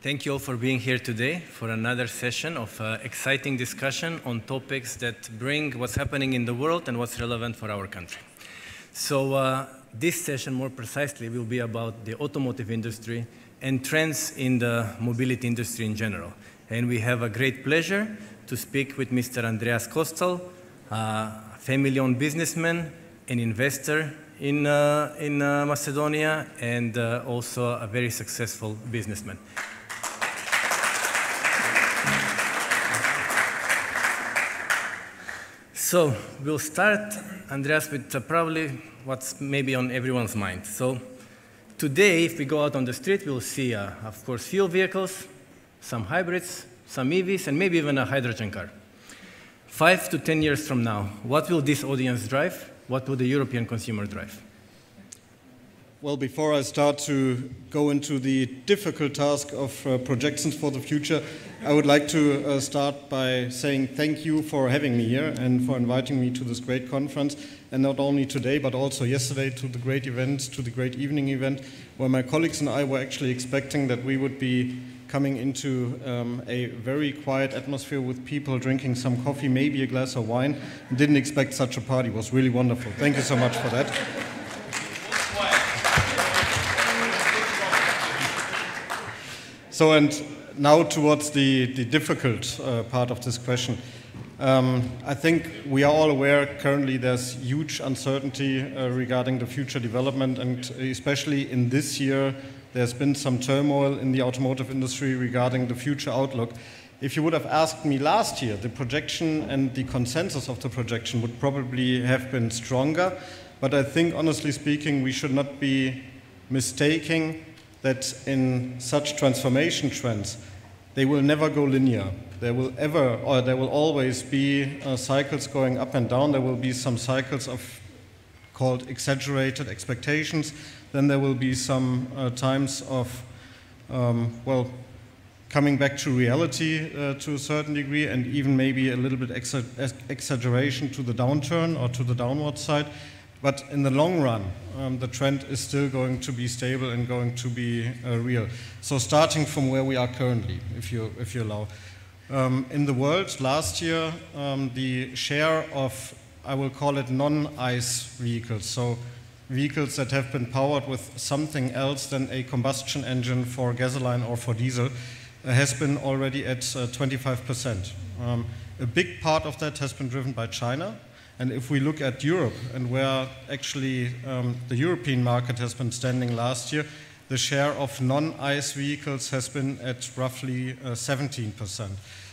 Thank you all for being here today for another session of exciting discussion on topics that bring what's happening in the world and what's relevant for our country. So this session, more precisely, will be about the automotive industry and trends in the mobility industry in general. And we have a great pleasure to speak with Mr. Andreas Kostal, a family-owned businessman, an investor in Macedonia, and also a very successful businessman. So we'll start, Andreas, with probably what's maybe on everyone's mind. So today, if we go out on the street, we'll see, of course, fuel vehicles, some hybrids, some EVs, and maybe even a hydrogen car. 5 to 10 years from now, what will this audience drive? What will the European consumer drive? Well, before I start to go into the difficult task of projections for the future, I would like to start by saying thank you for having me here and for inviting me to this great conference, and not only today, but also yesterday to the great event, to the great evening event, where my colleagues and I were actually expecting that we would be coming into a very quiet atmosphere with people drinking some coffee, maybe a glass of wine. Didn't expect such a party. It was really wonderful. Thank you so much for that. So, and now towards the difficult part of this question. I think we are all aware currently there's huge uncertainty regarding the future development, and especially in this year there's been some turmoil in the automotive industry regarding the future outlook. If you would have asked me last year, the projection and the consensus of the projection would probably have been stronger, but I think honestly speaking we should not be mistaking that in such transformation trends, they will never go linear. There will always be cycles going up and down. There will be some cycles of called exaggerated expectations. Then there will be some times of, coming back to reality to a certain degree, and even maybe a little bit exaggeration to the downturn or to the downward side. But in the long run, the trend is still going to be stable and going to be real. So starting from where we are currently, if you allow. In the world, last year, the share of, I will call it non-ICE vehicles, so vehicles that have been powered with something else than a combustion engine for gasoline or for diesel, has been already at 25%. A big part of that has been driven by China. And if we look at Europe and where actually the European market has been standing last year, the share of non-ICE vehicles has been at roughly 17%.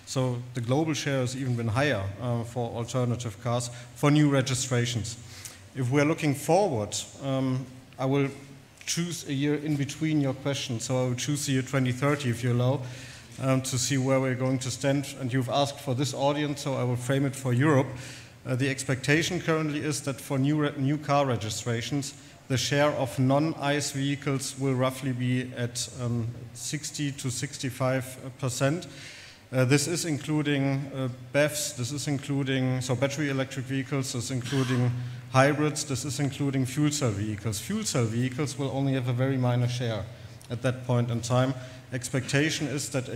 So the global share has even been higher for alternative cars, for new registrations. If we're looking forward, I will choose a year in between your questions. So I will choose the year 2030, if you allow, to see where we're going to stand. And you've asked for this audience, so I will frame it for Europe. The expectation currently is that for new car registrations, the share of non-ICE vehicles will roughly be at 60 to 65%. This is including BEVs, this is including battery electric vehicles, this is including hybrids, this is including fuel cell vehicles. Fuel cell vehicles will only have a very minor share at that point in time. Expectation is that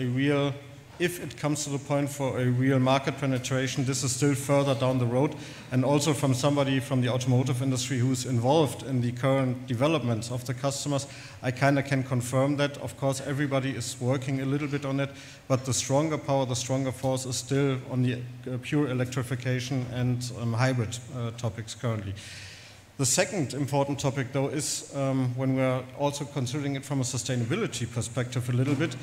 if it comes to the point for a real market penetration, this is still further down the road. And also from somebody from the automotive industry who's involved in the current developments of the customers, I kind of can confirm that. Of course, everybody is working a little bit on it, but the stronger power, the stronger force is still on the pure electrification and hybrid topics currently. The second important topic, though, is when we're also considering it from a sustainability perspective a little bit,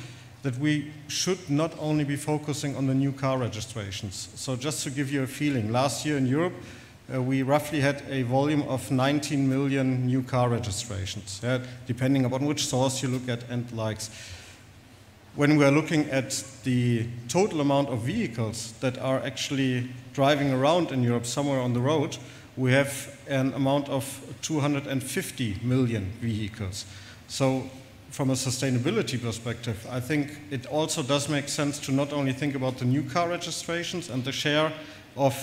that we should not only be focusing on the new car registrations. So just to give you a feeling, last year in Europe, we roughly had a volume of 19 million new car registrations, depending upon which source you look at and likes. When we're looking at the total amount of vehicles that are actually driving around in Europe somewhere on the road, we have an amount of 250 million vehicles. So from a sustainability perspective, I think it also does make sense to not only think about the new car registrations and the share of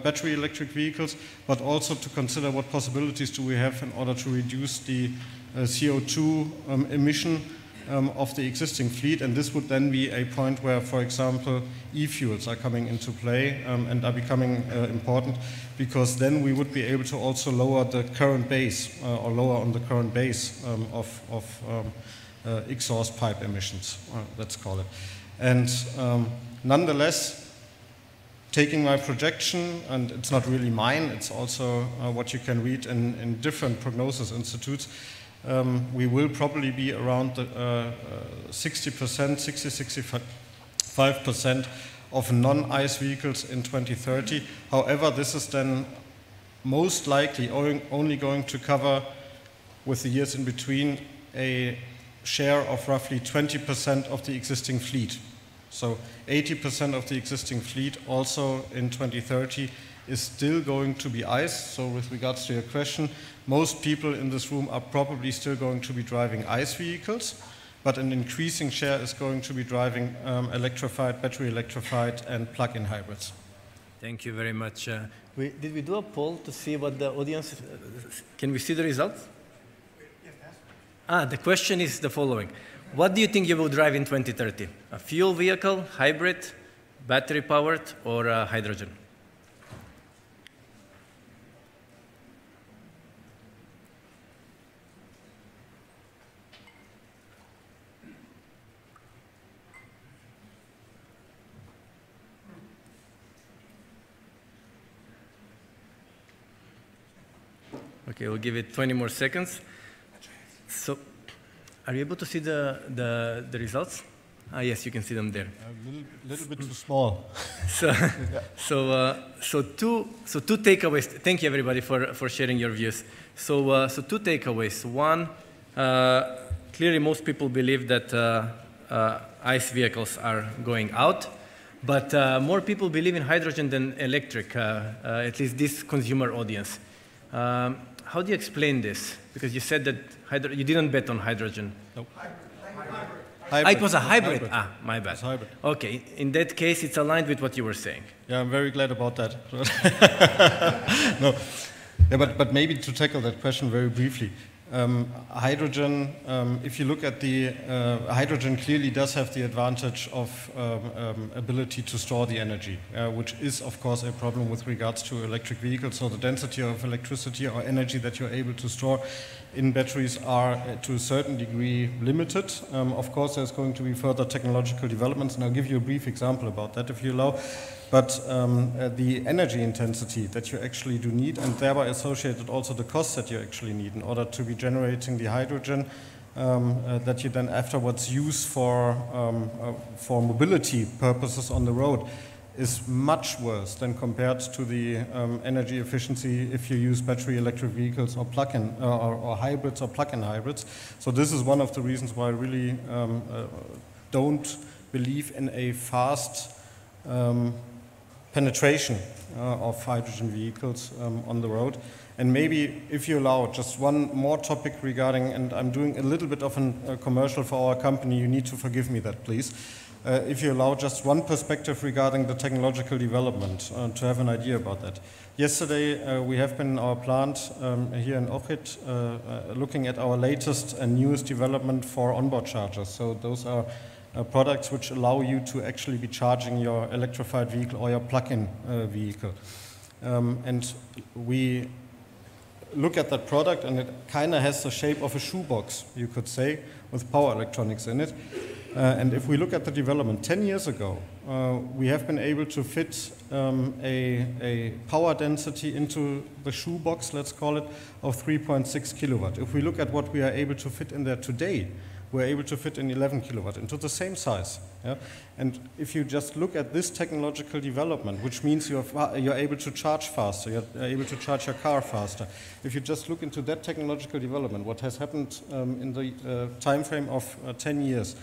battery electric vehicles, but also to consider what possibilities do we have in order to reduce the CO2 emission of the existing fleet, and this would then be a point where, for example, e-fuels are coming into play and are becoming important, because then we would be able to also lower the current base or lower on the current base of exhaust pipe emissions, let's call it. And nonetheless, taking my projection, and it's not really mine, it's also what you can read in different prognosis institutes, we will probably be around 60%, 65% of non-ICE vehicles in 2030. However, this is then most likely only going to cover, with the years in between, a share of roughly 20% of the existing fleet. So 80% of the existing fleet also in 2030 is still going to be ICE. So with regards to your question, most people in this room are probably still going to be driving ICE vehicles, but an increasing share is going to be driving electrified, battery electrified, and plug-in hybrids. Thank you very much. Did we do a poll to see what the audience, can we see the results? The question is the following. What do you think you will drive in 2030? A fuel vehicle, hybrid, battery-powered, or hydrogen? Okay, we'll give it 20 more seconds. So, are you able to see the results? Yes, you can see them there. A little bit too small. So two takeaways. Thank you, everybody, for sharing your views. So two takeaways. One, clearly most people believe that ICE vehicles are going out, but more people believe in hydrogen than electric, at least this consumer audience. How do you explain this? Because you said that you didn't bet on hydrogen. Nope. Hybrid. It was a hybrid. Hybrid. My bad. Hybrid. Okay, in that case, it's aligned with what you were saying. Yeah, I'm very glad about that. No, yeah, but maybe to tackle that question very briefly. Hydrogen, if you look at the hydrogen, clearly does have the advantage of ability to store the energy, which is of course a problem with regards to electric vehicles. So the density of electricity or energy that you're able to store in batteries are to a certain degree limited. Of course, there's going to be further technological developments, and I'll give you a brief example about that if you allow. But the energy intensity that you actually do need, and thereby associated also the costs that you actually need in order to be generating the hydrogen that you then afterwards use for mobility purposes on the road, is much worse than compared to the energy efficiency if you use battery electric vehicles or plug-in or hybrids or plug-in hybrids. So this is one of the reasons why I really don't believe in a fast penetration of hydrogen vehicles on the road. And maybe, if you allow, just one more topic regarding, and I'm doing a little bit of a commercial for our company, you need to forgive me that, please. If you allow, just one perspective regarding the technological development, to have an idea about that. Yesterday, we have been in our plant here in Ochit looking at our latest and newest development for onboard chargers. So those are products which allow you to actually be charging your electrified vehicle or your plug-in vehicle. And we look at that product, and it kind of has the shape of a shoebox, you could say, with power electronics in it. And if we look at the development, 10 years ago, we have been able to fit a power density into the shoebox, let's call it, of 3.6 kilowatt. If we look at what we are able to fit in there today, we're able to fit in 11 kilowatt into the same size. Yeah? And if you just look at this technological development, which means you're able to charge faster, you're able to charge your car faster. If you just look into that technological development, what has happened in the time frame of 10 years,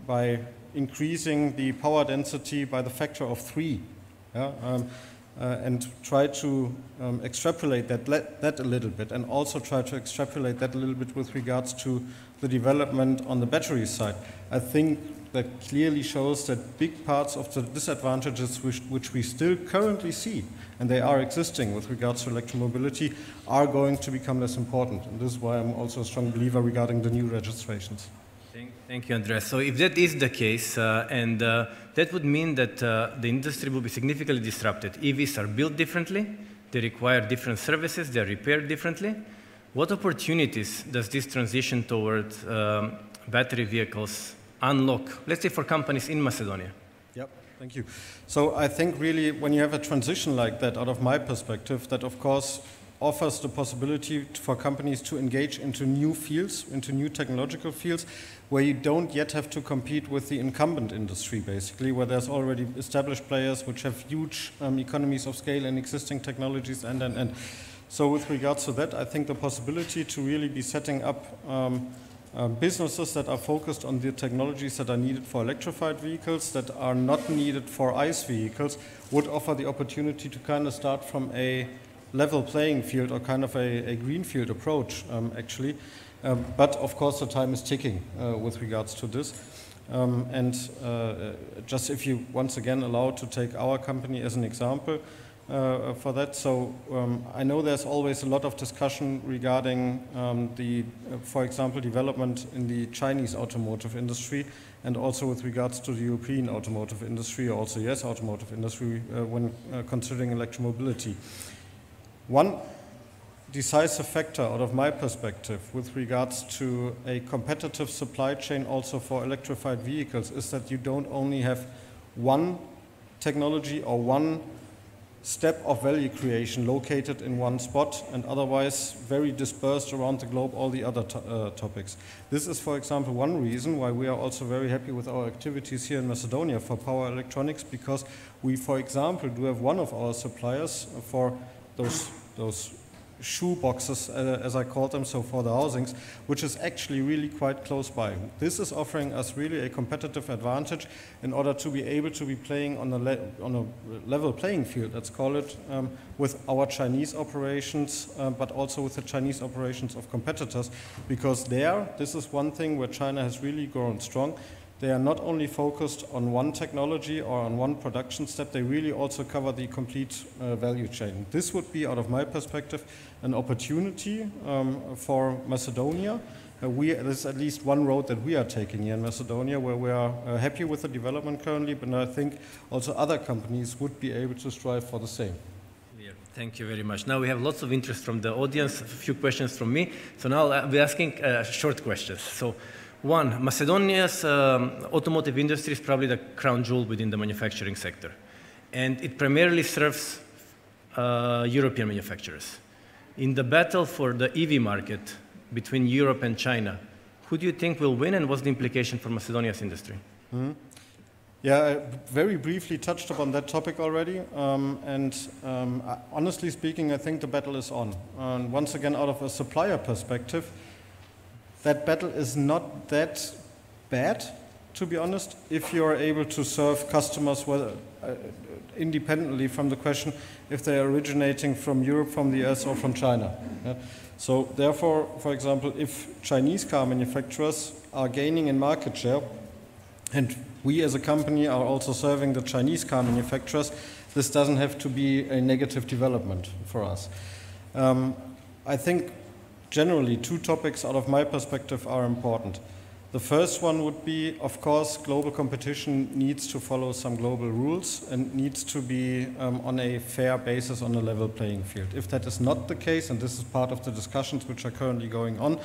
by increasing the power density by the factor of 3, yeah? And try to extrapolate that a little bit, and also try to extrapolate that a little bit with regards to the development on the battery side. I think that clearly shows that big parts of the disadvantages which we still currently see, and they are existing with regards to electromobility, are going to become less important. And this is why I'm also a strong believer regarding the new registrations. Thank you, Andreas. So if that is the case, that would mean that the industry will be significantly disrupted. EVs are built differently, they require different services, they are repaired differently. What opportunities does this transition toward battery vehicles unlock, let's say for companies in Macedonia? Yep, thank you. So I think really when you have a transition like that, out of my perspective, that of course offers the possibility for companies to engage into new fields, into new technological fields, where you don't yet have to compete with the incumbent industry, basically, where there's already established players which have huge economies of scale and existing technologies, and. So with regards to that, I think the possibility to really be setting up businesses that are focused on the technologies that are needed for electrified vehicles, that are not needed for ICE vehicles, would offer the opportunity to kind of start from a level playing field or kind of a greenfield approach, actually. But of course, the time is ticking with regards to this. Just if you once again allow to take our company as an example for that. So I know there's always a lot of discussion regarding for example, development in the Chinese automotive industry and also with regards to the European automotive industry, also US automotive industry when considering electromobility. One decisive factor out of my perspective with regards to a competitive supply chain also for electrified vehicles is that you don't only have one technology or one step of value creation located in one spot and otherwise very dispersed around the globe, all the other topics. This is, for example, one reason why we are also very happy with our activities here in Macedonia for power electronics, because we, for example, do have one of our suppliers for those shoe boxes, as I call them, so for the housings, which is actually really quite close by. This is offering us really a competitive advantage in order to be able to be playing on a level playing field, let's call it, with our Chinese operations, but also with the Chinese operations of competitors, because this is one thing where China has really grown strong. They are not only focused on one technology or on one production step, they really also cover the complete value chain. This would be, out of my perspective, an opportunity for Macedonia. There's at least one road that we are taking here in Macedonia where we are happy with the development currently, but I think also other companies would be able to strive for the same. Thank you very much. Now we have lots of interest from the audience, a few questions from me. So now I'll be asking short questions. So, one, Macedonia's automotive industry is probably the crown jewel within the manufacturing sector. And it primarily serves European manufacturers. In the battle for the EV market between Europe and China, who do you think will win and what's the implication for Macedonia's industry? Mm-hmm. Yeah, I very briefly touched upon that topic already. Honestly speaking, I think the battle is on. And once again, out of a supplier perspective, that battle is not that bad, to be honest, if you are able to serve customers independently from the question if they are originating from Europe, from the US, or from China. Yeah? So therefore, for example, if Chinese car manufacturers are gaining in market share, and we as a company are also serving the Chinese car manufacturers, this doesn't have to be a negative development for us. I think generally, two topics out of my perspective are important. The first one would be, of course, global competition needs to follow some global rules and needs to be on a fair basis, on a level playing field. If that is not the case, and this is part of the discussions which are currently going on,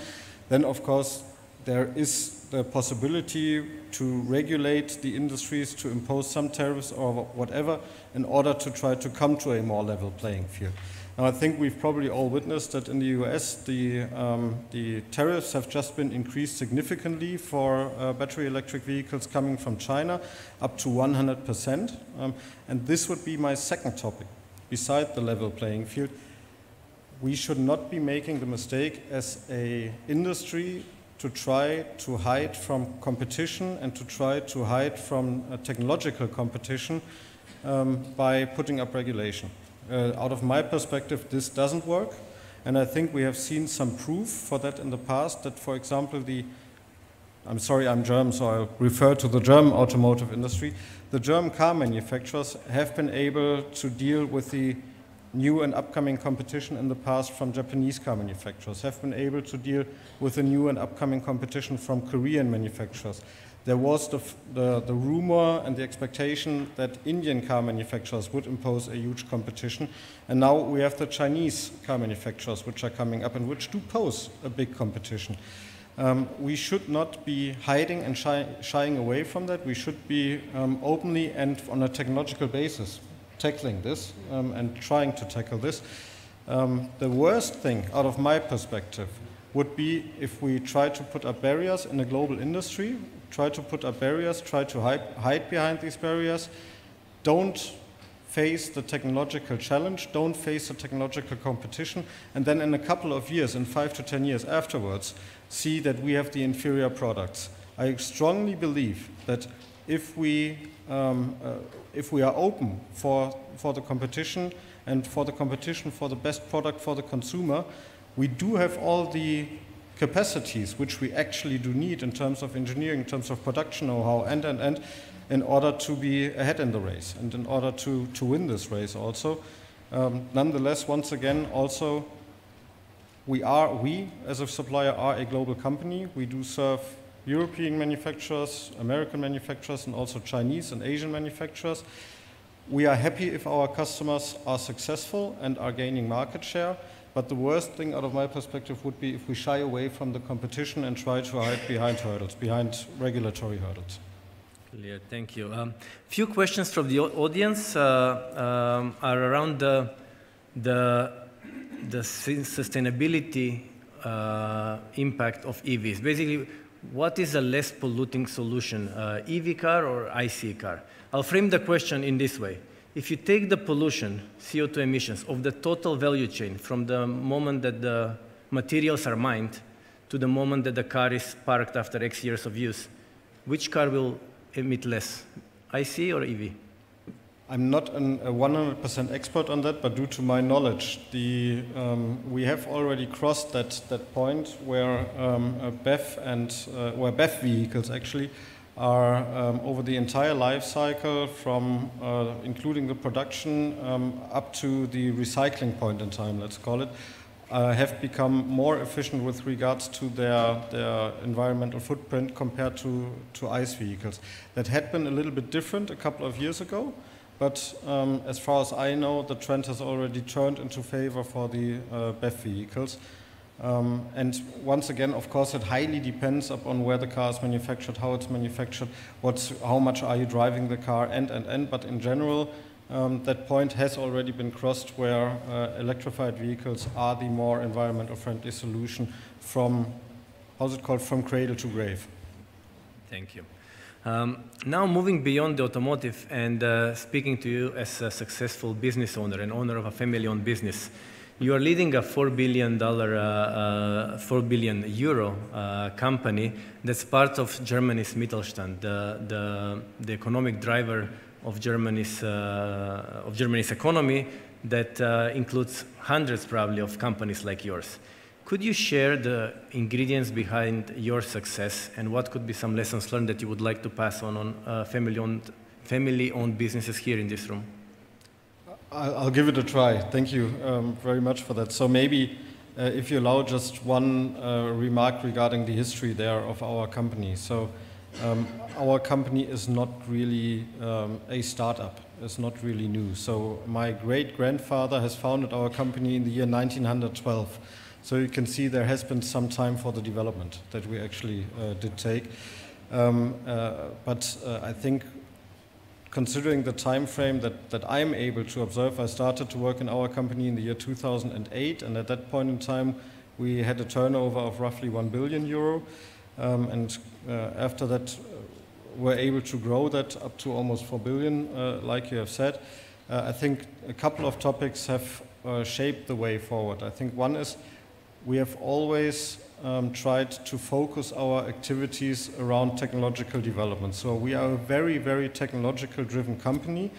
then of course there is the possibility to regulate the industries, to impose some tariffs or whatever in order to try to come to a more level playing field. Now, I think we've probably all witnessed that in the US, the tariffs have just been increased significantly for battery electric vehicles coming from China, up to 100%. And this would be my second topic, beside the level playing field. We should not be making the mistake as an industry to try to hide from competition and to try to hide from technological competition by putting up regulation. Out of my perspective, this doesn't work, and I think we have seen some proof for that in the past, that, for example, I'm sorry, I'm German, so I'll refer to the German automotive industry. The German car manufacturers have been able to deal with the new and upcoming competition in the past from Japanese car manufacturers, have been able to deal with the new and upcoming competition from Korean manufacturers. There was the rumor and the expectation that Indian car manufacturers would impose a huge competition. And now we have the Chinese car manufacturers which are coming up and which do pose a big competition. We should not be hiding and shying away from that. We should be openly and on a technological basis tackling this and trying to tackle this. The worst thing out of my perspective would be if we try to put up barriers in a global industry, try to put up barriers, try to hide behind these barriers, don't face the technological challenge, don't face the technological competition, and then in a couple of years, in 5 to 10 years afterwards, see that we have the inferior products. I strongly believe that if we are open for the competition and for the best product for the consumer, we do have all the capacities which we actually do need in terms of engineering, in terms of production know-how, and in order to be ahead in the race and in order to win this race also. Nonetheless, once again, also, we as a supplier are a global company. We do serve European manufacturers, American manufacturers, and also Chinese and Asian manufacturers. We are happy if our customers are successful and are gaining market share. But the worst thing out of my perspective would be if we shy away from the competition and try to hide behind hurdles, behind regulatory hurdles. Clear, thank you. Few questions from the audience are around the sustainability impact of EVs. Basically, what is a less polluting solution, EV car or ICE car? I'll frame the question in this way. If you take the pollution, CO2 emissions, of the total value chain from the moment that the materials are mined to the moment that the car is parked after X years of use, which car will emit less, ICE or EV? I'm not a 100% expert on that, but due to my knowledge, we have already crossed that point where BEV vehicles actually are over the entire life cycle from including the production up to the recycling point in time, let's call it, have become more efficient with regards to their environmental footprint compared to ICE vehicles. That had been a little bit different a couple of years ago, but as far as I know, the trend has already turned into favor for the BEV vehicles. And once again, of course, it highly depends upon where the car is manufactured, how it's manufactured, how much are you driving the car, and. But in general, that point has already been crossed where electrified vehicles are the more environmental friendly solution from, how's it called, from cradle to grave. Thank you. Now moving beyond the automotive and speaking to you as a successful business owner and owner of a family-owned business. You are leading a $4 billion company that's part of Germany's Mittelstand, the economic driver of Germany's economy that includes hundreds probably of companies like yours. Could you share the ingredients behind your success and what could be some lessons learned that you would like to pass on family-owned businesses here in this room? I'll give it a try. Thank you very much for that. So maybe if you allow just one remark regarding the history there of our company. So our company is not really a startup. It's not really new. So my great-grandfather has founded our company in the year 1912. So you can see there has been some time for the development that we actually did take. But I think considering the time frame that I'm able to observe, I started to work in our company in the year 2008, and at that point in time we had a turnover of roughly €1 billion, and after that we're able to grow that up to almost 4 billion, like you have said. I think a couple of topics have shaped the way forward. I think one is we have always tried to focus our activities around technological development. So we are a very, very technological driven company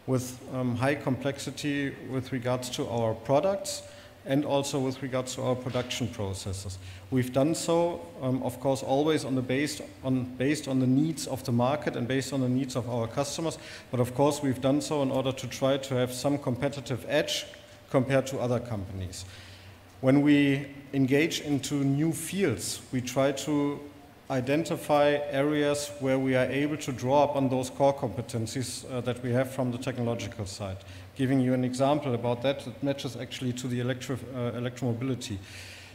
with high complexity with regards to our products and also with regards to our production processes. We've done so, of course, always based on the needs of the market and based on the needs of our customers. But of course, we've done so in order to try to have some competitive edge compared to other companies. When we engage into new fields, we try to identify areas where we are able to draw up on those core competencies that we have from the technological side. Giving you an example about that, it matches actually to the electromobility.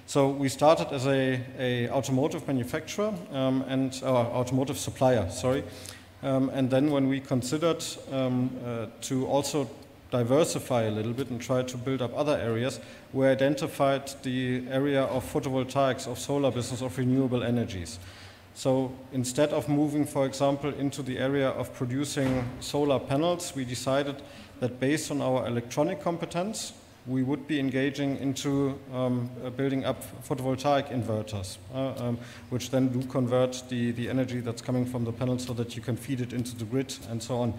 So we started as a automotive manufacturer and automotive supplier, sorry. And then when we considered to also diversify a little bit and try to build up other areas, we identified the area of photovoltaics, of solar business, of renewable energies. So instead of moving, for example, into the area of producing solar panels, we decided that based on our electronic competence, we would be engaging into building up photovoltaic inverters, which then do convert the energy that's coming from the panel so that you can feed it into the grid and so on.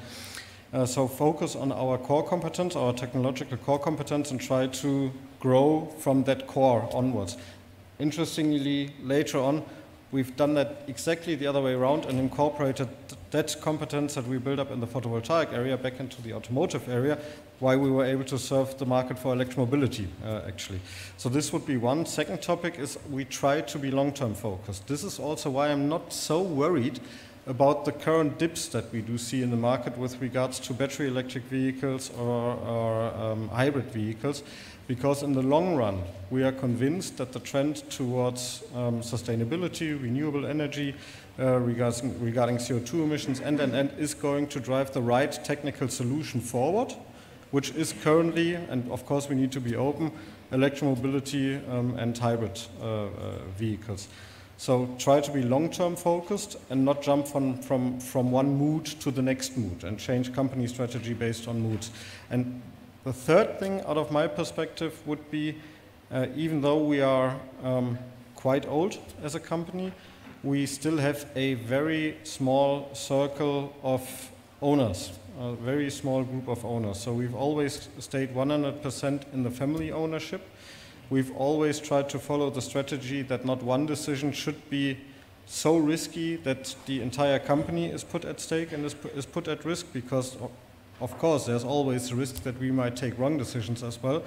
So focus on our core competence, our technological core competence, and try to grow from that core onwards. Interestingly, later on, we've done that exactly the other way around and incorporated that competence that we built up in the photovoltaic area back into the automotive area, why we were able to serve the market for electromobility, actually. So this would be one. Second topic is we try to be long-term focused. This is also why I'm not so worried about the current dips that we do see in the market with regards to battery electric vehicles or hybrid vehicles, because in the long run, we are convinced that the trend towards sustainability, renewable energy, regarding CO2 emissions, and is going to drive the right technical solution forward, which is currently, and of course we need to be open, electromobility and hybrid vehicles. So try to be long-term focused and not jump from one mood to the next mood and change company strategy based on moods. And the third thing out of my perspective would be, even though we are quite old as a company, we still have a very small circle of owners, a very small group of owners. So we've always stayed 100% in the family ownership. We've always tried to follow the strategy that not one decision should be so risky that the entire company is put at stake and is put at risk, because of course there's always the risk that we might take wrong decisions as well.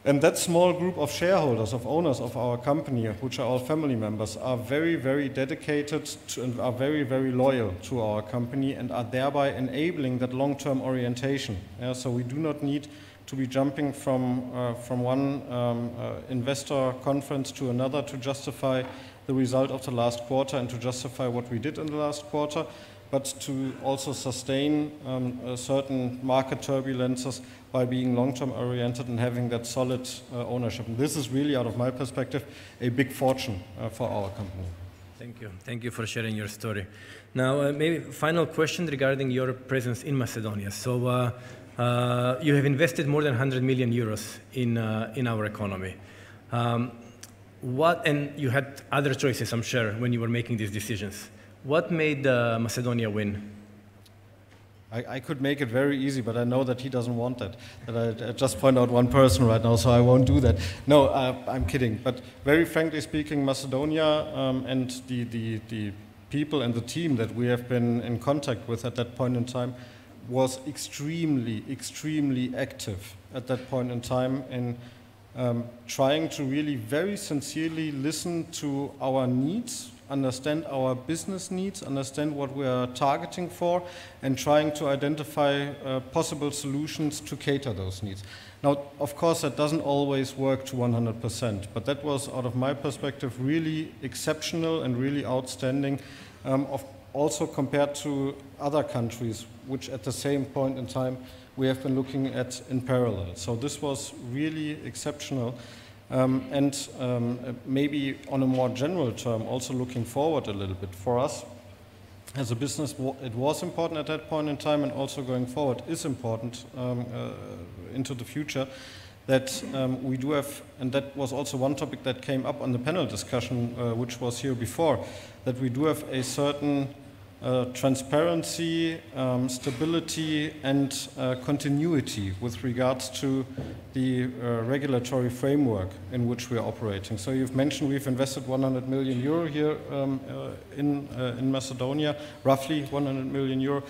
And that small group of shareholders, of owners of our company, which are all family members, are very, very dedicated to, and are very, very loyal to our company, and are thereby enabling that long-term orientation. So we do not need to be jumping from one investor conference to another to justify the result of the last quarter and to justify what we did in the last quarter, but to also sustain certain market turbulences by being long-term oriented and having that solid ownership. And this is really, out of my perspective, a big fortune for our company. Thank you. Thank you for sharing your story. Now, maybe final question regarding your presence in Macedonia. So you have invested more than 100 million euros in our economy. And you had other choices, I'm sure, when you were making these decisions. What made Macedonia win? I could make it very easy, but I know that he doesn't want that. I just point out one person right now, so I won't do that. No, I'm kidding. But very frankly speaking, Macedonia and the people and the team that we have been in contact with at that point in time was extremely, extremely active at that point in time in trying to really very sincerely listen to our needs, understand our business needs, understand what we are targeting for, and trying to identify possible solutions to cater those needs. Now, of course, that doesn't always work to 100%, but that was, out of my perspective, really exceptional and really outstanding, also compared to other countries, which at the same point in time we have been looking at in parallel. So this was really exceptional. Maybe on a more general term, also looking forward a little bit for us as a business, it was important at that point in time, and also going forward is important into the future, that we do have, and that was also one topic that came up on the panel discussion, which was here before, that we do have a certain transparency, stability, and continuity with regards to the regulatory framework in which we are operating. So you've mentioned we've invested 100 million euro here in Macedonia, roughly 100 million euro.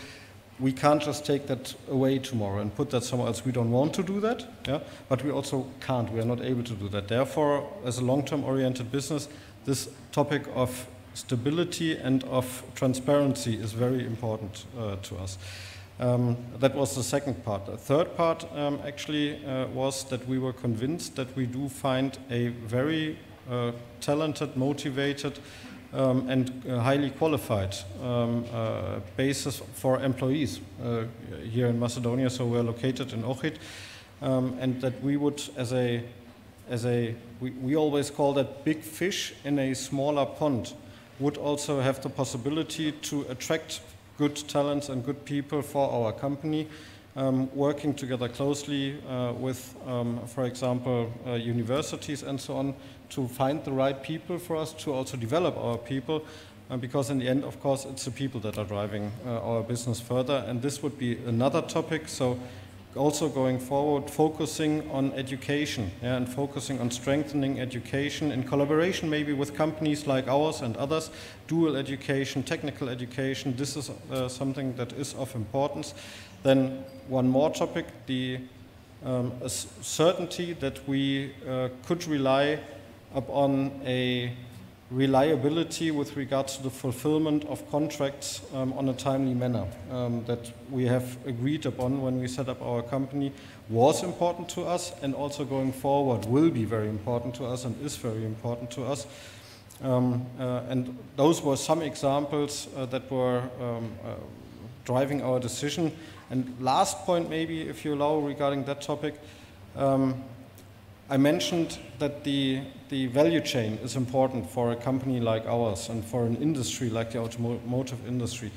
we can't just take that away tomorrow and put that somewhere else. We don't want to do that, yeah? But we also can't. We are not able to do that. Therefore, as a long-term oriented business, this topic of stability and of transparency is very important to us. That was the second part. The third part actually was that we were convinced that we do find a very talented, motivated, and highly qualified basis for employees here in Macedonia. So we're located in Ohrid, and that we would, we always call that big fish in a smaller pond, would also have the possibility to attract good talents and good people for our company, working together closely with, for example, universities and so on, to find the right people for us to also develop our people, because in the end, of course, it's the people that are driving our business further. And this would be another topic. So also going forward, focusing on education, yeah, and focusing on strengthening education in collaboration maybe with companies like ours and others, dual education, technical education. This is something that is of importance. Then one more topic, the certainty that we could rely upon a reliability with regards to the fulfillment of contracts on a timely manner that we have agreed upon when we set up our company was important to us, and also going forward will be very important to us and is very important to us. And those were some examples that were driving our decision. And last point maybe, if you allow, regarding that topic, I mentioned that the value chain is important for a company like ours and for an industry like the automotive industry.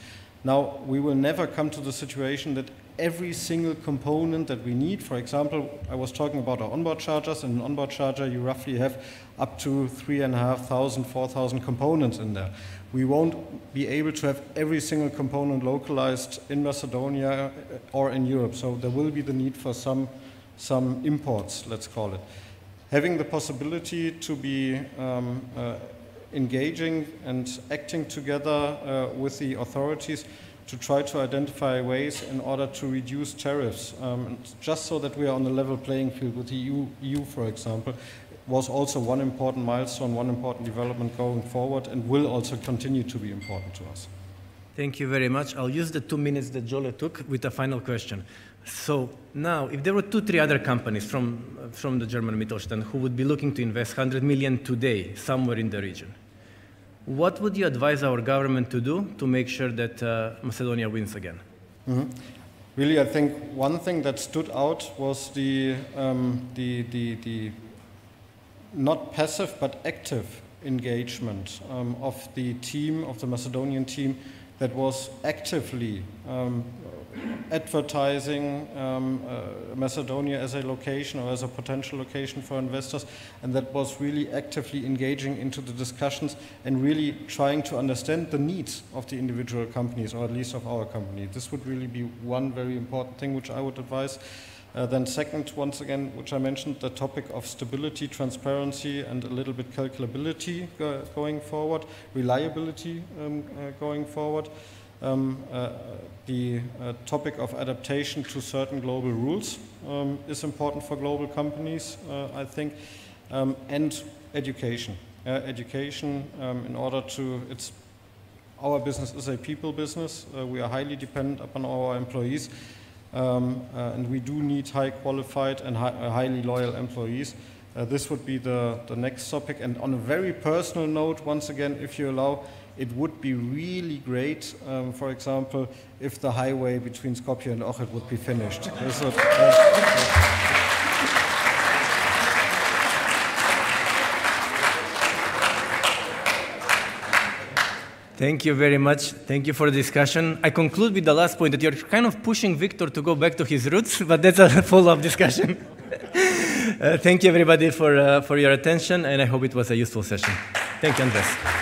Now, we will never come to the situation that every single component that we need, for example, I was talking about our onboard chargers. In an onboard charger, you roughly have up to 3,500, 4,000 components in there. We won't be able to have every single component localized in Macedonia or in Europe. So there will be the need for some imports, let's call it. Having the possibility to be engaging and acting together with the authorities to try to identify ways in order to reduce tariffs, just so that we are on a level playing field with the EU, for example, was also one important milestone, one important development going forward, and will also continue to be important to us. Thank you very much. I'll use the 2 minutes that Jole took with a final question. So now, if there were 2-3 other companies from the German Mittelstand who would be looking to invest 100 million today somewhere in the region, what would you advise our government to do to make sure that Macedonia wins again? Mm-hmm. Really, I think one thing that stood out was the not passive but active engagement of the team, of the Macedonian team, that was actively advertising Macedonia as a location or as a potential location for investors, and that was really actively engaging into the discussions and really trying to understand the needs of the individual companies, or at least of our company. This would really be one very important thing which I would advise. Then second, once again, which I mentioned, the topic of stability, transparency, and a little bit calculability going forward, reliability going forward. The topic of adaptation to certain global rules is important for global companies, I think, and education. Education in order to, our business is a people business. We are highly dependent upon our employees. And we do need high qualified and highly loyal employees. This would be the next topic. And on a very personal note, once again, if you allow, it would be really great, for example, if the highway between Skopje and Ohrid would be finished. Thank you very much. Thank you for the discussion. I conclude with the last point, that you're kind of pushing Victor to go back to his roots, but that's a follow-up discussion. Thank you, everybody, for your attention, and I hope it was a useful session. Thank you, Andreas.